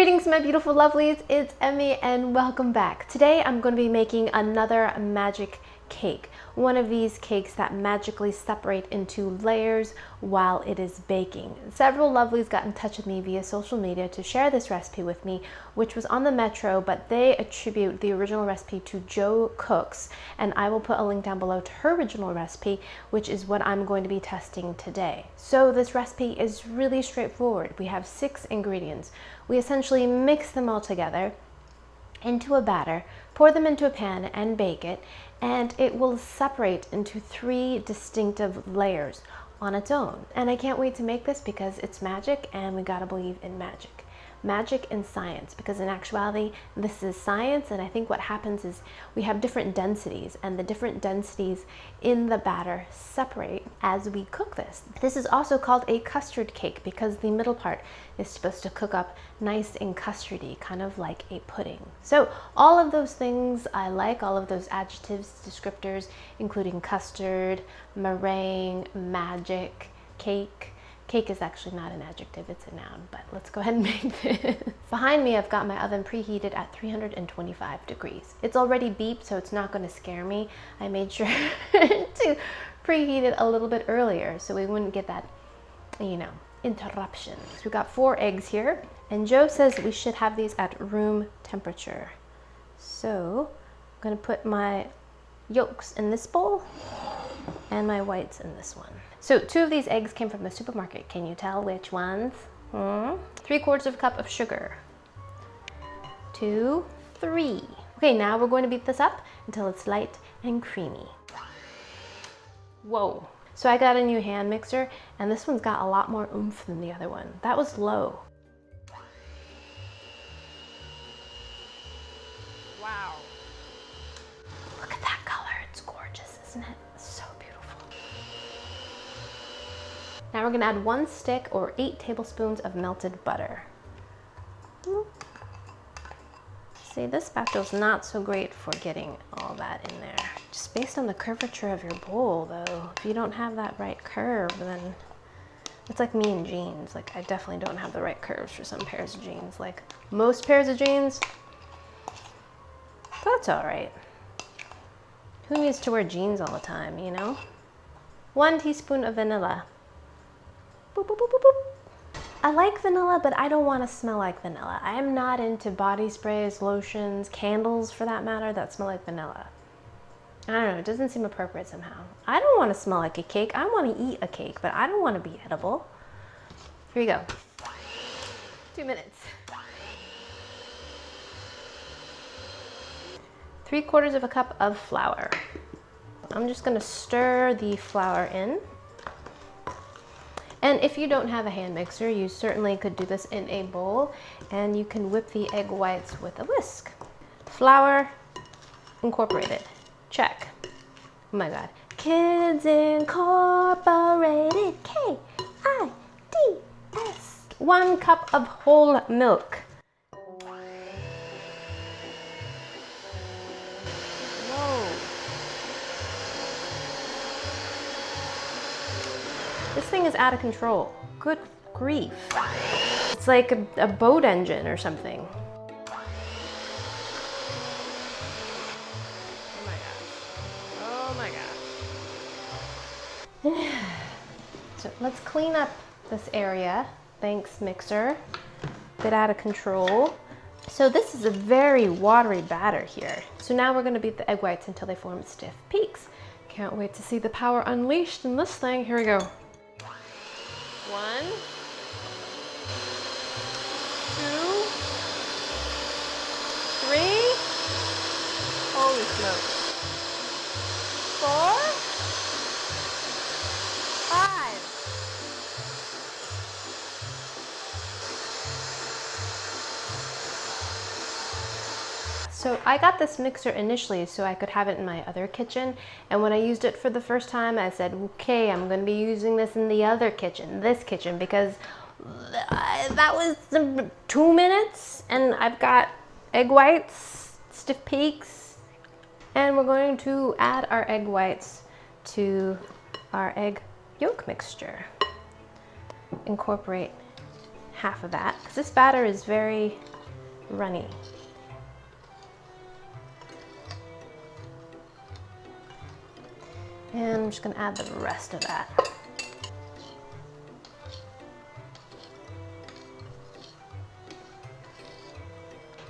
Greetings, my beautiful lovelies, it's Emmy and welcome back. Today I'm going to be making another magic cake. One of these cakes that magically separate into layers while it is baking. Several lovelies got in touch with me via social media to share this recipe with me, which was on the Metro, but they attribute the original recipe to Jo Cooks, and I will put a link down below to her original recipe, which is what I'm going to be testing today. So this recipe is really straightforward. We have 6 ingredients. We essentially mix them all together into a batter, pour them into a pan and bake it, and it will separate into 3 distinctive layers on its own. And I can't wait to make this because it's magic and we gotta believe in magic. Magic and science, because in actuality this is science, and I think what happens is we have different densities, and the different densities in the batter separate as we cook this. This is also called a custard cake because the middle part is supposed to cook up nice and custardy, kind of like a pudding. So all of those things I like, all of those adjectives, descriptors, including custard, meringue, magic, cake. Cake is actually not an adjective, it's a noun, but let's go ahead and make this. Behind me, I've got my oven preheated at 325 degrees. It's already beeped, so it's not going to scare me. I made sure to preheat it a little bit earlier so we wouldn't get that, interruption. So we've got 4 eggs here, and Jo says we should have these at room temperature. So I'm going to put my yolks in this bowl and my whites in this one. So 2 of these eggs came from the supermarket. Can you tell which ones? 3/4 cup of sugar. 2, 3. Okay, now we're going to beat this up until it's light and creamy. Whoa. So I got a new hand mixer, and this one's got a lot more oomph than the other one. That was low. Wow. Look at that color. It's gorgeous, isn't it? So beautiful. Now we're gonna add 1 stick or 8 tablespoons of melted butter. See, this spatula's not so great for getting all that in there. Just based on the curvature of your bowl though, if you don't have that right curve, then it's like me and jeans. Like I definitely don't have the right curves for some pairs of jeans. Like most pairs of jeans, that's all right. Who needs to wear jeans all the time, you know? 1 teaspoon of vanilla. Boop, boop, boop, boop, boop. I like vanilla, but I don't want to smell like vanilla. I am not into body sprays, lotions, candles for that matter that smell like vanilla. I don't know, it doesn't seem appropriate somehow. I don't want to smell like a cake. I want to eat a cake, but I don't want to be edible. Here we go. 2 minutes. 3/4 cup of flour. I'm just going to stir the flour in. And if you don't have a hand mixer, you certainly could do this in a bowl, and you can whip the egg whites with a whisk. Flour incorporated. Check. Oh my God. Kids Incorporated. K-I-D-S. 1 cup of whole milk. This thing is out of control. Good grief. It's like a boat engine or something. Oh my gosh. So let's clean up this area. Thanks, mixer. Bit out of control. So this is a very watery batter here. So now we're gonna beat the egg whites until they form stiff peaks. Can't wait to see the power unleashed in this thing. Here we go. 1, 2, 3, holy smokes, 4, 5. So I got this mixer initially so I could have it in my other kitchen, and when I used it for the first time I said, okay, I'm going to be using this in the other kitchen, this kitchen, because that was 2 minutes and I've got egg whites, stiff peaks, and we're going to add our egg whites to our egg yolk mixture. Incorporate half of that, because this batter is very runny. And I'm just gonna add the rest of that.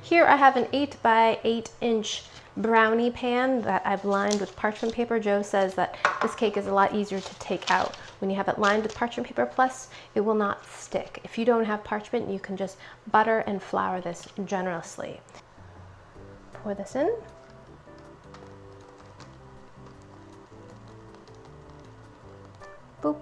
Here I have an 8 by 8 inch brownie pan that I've lined with parchment paper. Joe says that this cake is a lot easier to take out when you have it lined with parchment paper, plus it will not stick. If you don't have parchment, you can just butter and flour this generously. Pour this in. Boop.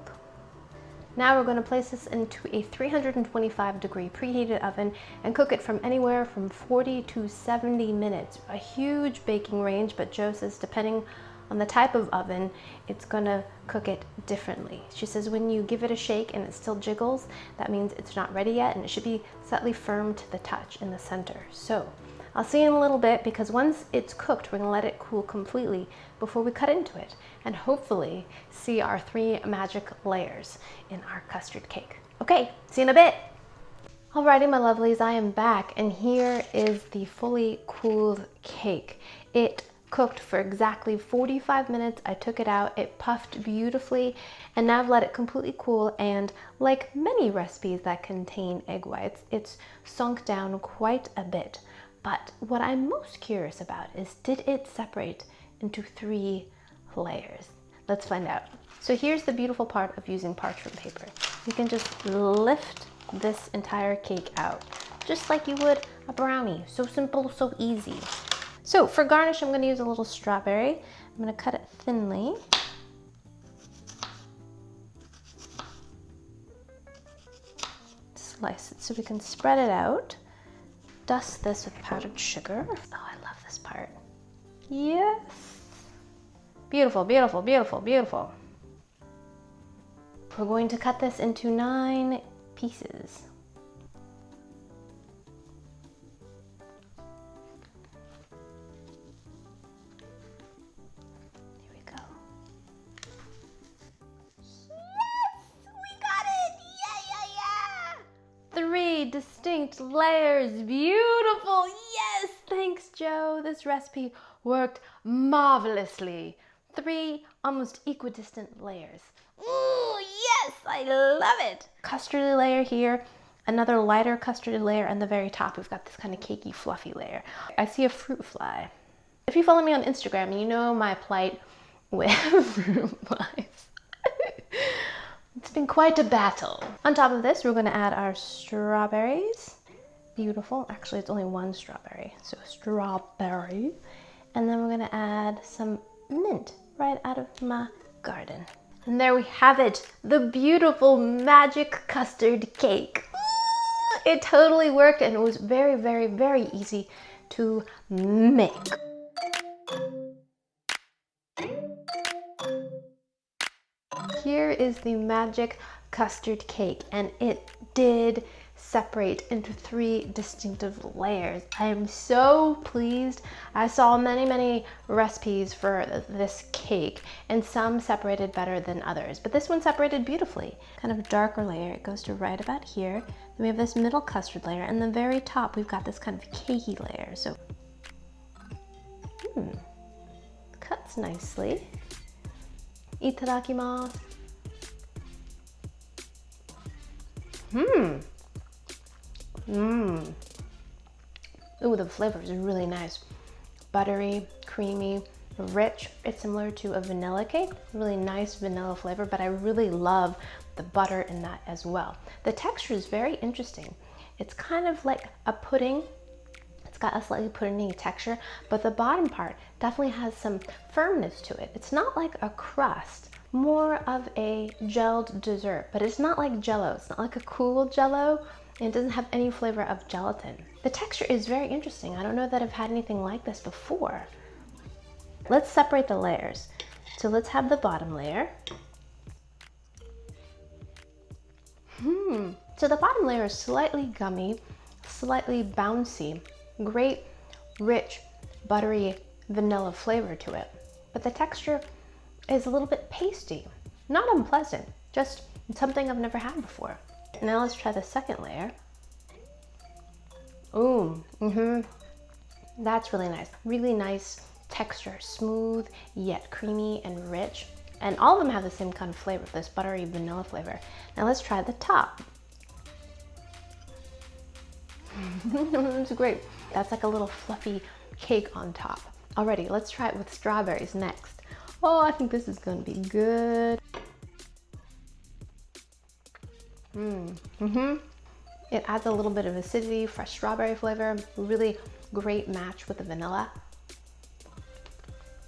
Now we're going to place this into a 325-degree preheated oven and cook it from anywhere from 40 to 70 minutes. A huge baking range, but Joe says depending on the type of oven, it's going to cook it differently. She says when you give it a shake and it still jiggles, that means it's not ready yet, and it should be slightly firm to the touch in the center. So I'll see you in a little bit, because once it's cooked, we're going to let it cool completely before we cut into it and hopefully see our 3 magic layers in our custard cake. Okay, see you in a bit. Alrighty, my lovelies, I am back, and here is the fully cooled cake. It cooked for exactly 45 minutes. I took it out, it puffed beautifully, and now I've let it completely cool, and like many recipes that contain egg whites, it's sunk down quite a bit. But what I'm most curious about is, did it separate into 3 layers? Let's find out. So here's the beautiful part of using parchment paper. You can just lift this entire cake out, just like you would a brownie. So simple, so easy. So for garnish, I'm gonna use a little strawberry. I'm gonna cut it thinly. Slice it so we can spread it out. Dust this with powdered sugar. Oh, I love this part. Yes. Beautiful, beautiful, beautiful, beautiful. We're going to cut this into 9 pieces. Here we go. Yes, we got it! Yeah! 3 distinct layers. Beautiful. Yes, thanks, Joe. This recipe worked marvelously. 3 almost equidistant layers. Ooh, yes, I love it. Custardy layer here, another lighter custardy layer, and the very top we've got this kind of cakey, fluffy layer. I see a fruit fly. If you follow me on Instagram, you know my plight with fruit flies. It's been quite a battle. On top of this, we're going to add our strawberries. Beautiful. Actually, it's only 1 strawberry, so strawberry. And then we're going to add some mint right out of my garden. And there we have it, the beautiful magic custard cake. It totally worked, and it was very, very, very easy to make. Here is the magic custard cake, and it did separate into 3 distinctive layers. I am so pleased. I saw many recipes for this cake, and some separated better than others, but this one separated beautifully. Kind of darker layer, it goes to right about here. Then we have this middle custard layer, and the very top we've got this kind of cakey layer. So cuts nicely. Itadakimasu. Ooh, the flavor is really nice. Buttery, creamy, rich. It's similar to a vanilla cake. Really nice vanilla flavor, but I really love the butter in that as well. The texture is very interesting. It's kind of like a pudding. It's got a slightly puddingy texture, but the bottom part definitely has some firmness to it. It's not like a crust, more of a gelled dessert, but it's not like Jell-O. It's not like a cool Jell-O. And it doesn't have any flavor of gelatin. The texture is very interesting. I don't know that I've had anything like this before. Let's separate the layers. So let's have the bottom layer. So the bottom layer is slightly gummy, slightly bouncy, great, rich, buttery vanilla flavor to it. But the texture is a little bit pasty. Not unpleasant, just something I've never had before. Now let's try the second layer. Ooh, that's really nice. Really nice texture, smooth yet creamy and rich. And all of them have the same kind of flavor, this buttery vanilla flavor. Now let's try the top. It's great. That's like a little fluffy cake on top. Alrighty, let's try it with strawberries next. Oh, I think this is gonna be good. It adds a little bit of acidity, fresh strawberry flavor, really great match with the vanilla.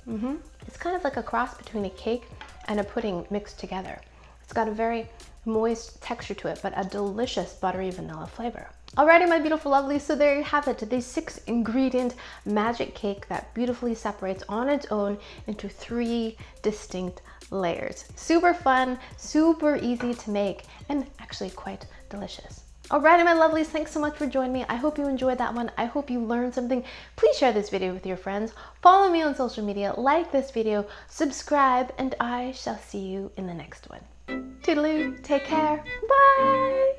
It's kind of like a cross between a cake and a pudding mixed together. It's got a very moist texture to it, but a delicious buttery vanilla flavor. Alrighty, my beautiful lovelies, so there you have it, the 6-ingredient magic cake that beautifully separates on its own into 3 distinct layers. Super fun, super easy to make, and actually quite delicious. Alrighty, my lovelies, thanks so much for joining me. I hope you enjoyed that one. I hope you learned something. Please share this video with your friends. Follow me on social media, like this video, subscribe, and I shall see you in the next one. Toodaloo, take care, bye!